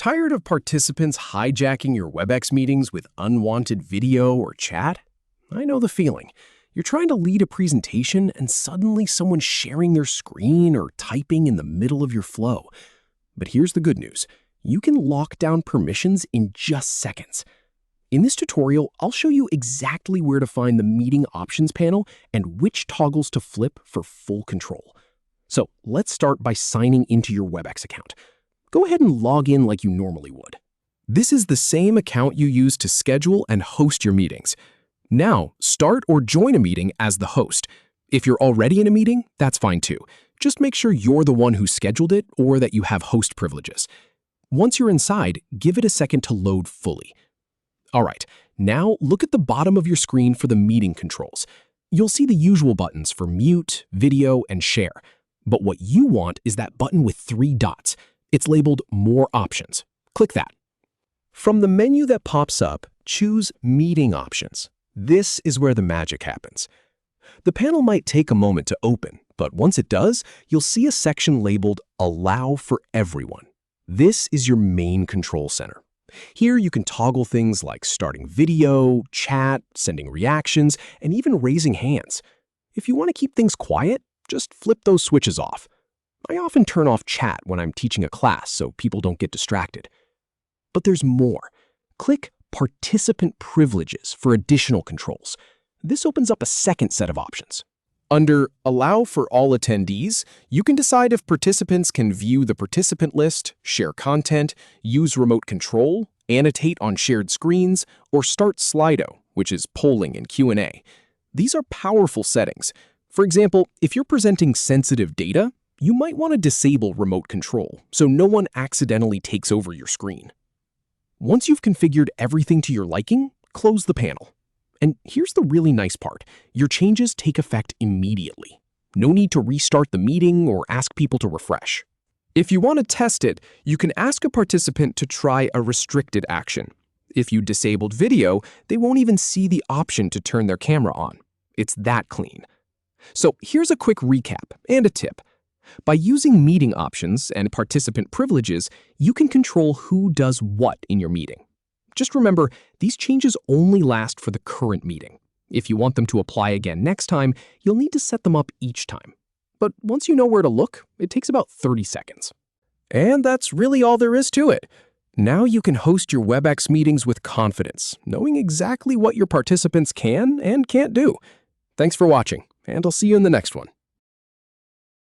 Tired of participants hijacking your Webex meetings with unwanted video or chat? I know the feeling. You're trying to lead a presentation and suddenly someone's sharing their screen or typing in the middle of your flow. But here's the good news. You can lock down permissions in just seconds. In this tutorial, I'll show you exactly where to find the meeting options panel and which toggles to flip for full control. So let's start by signing into your Webex account. Go ahead and log in like you normally would. This is the same account you use to schedule and host your meetings. Now, start or join a meeting as the host. If you're already in a meeting, that's fine too. Just make sure you're the one who scheduled it or that you have host privileges. Once you're inside, give it a second to load fully. All right, now look at the bottom of your screen for the meeting controls. You'll see the usual buttons for mute, video, and share. But what you want is that button with 3 dots. It's labeled More Options. Click that. From the menu that pops up, choose Meeting Options. This is where the magic happens. The panel might take a moment to open, but once it does, you'll see a section labeled Allow for Everyone. This is your main control center. Here you can toggle things like starting video, chat, sending reactions, and even raising hands. If you want to keep things quiet, just flip those switches off. I often turn off chat when I'm teaching a class so people don't get distracted. But there's more. Click Participant Privileges for additional controls. This opens up a second set of options. Under Allow for all attendees, you can decide if participants can view the participant list, share content, use remote control, annotate on shared screens, or start Slido, which is polling and Q&A. These are powerful settings. For example, if you're presenting sensitive data, you might want to disable remote control so no one accidentally takes over your screen. Once you've configured everything to your liking, close the panel. And here's the really nice part. Your changes take effect immediately. No need to restart the meeting or ask people to refresh. If you want to test it, you can ask a participant to try a restricted action. If you disabled video, they won't even see the option to turn their camera on. It's that clean. So here's a quick recap and a tip. By using meeting options and participant privileges, you can control who does what in your meeting. Just remember, these changes only last for the current meeting. If you want them to apply again next time, you'll need to set them up each time. But once you know where to look, it takes about 30 seconds. And that's really all there is to it. Now you can host your Webex meetings with confidence, knowing exactly what your participants can and can't do. Thanks for watching, and I'll see you in the next one.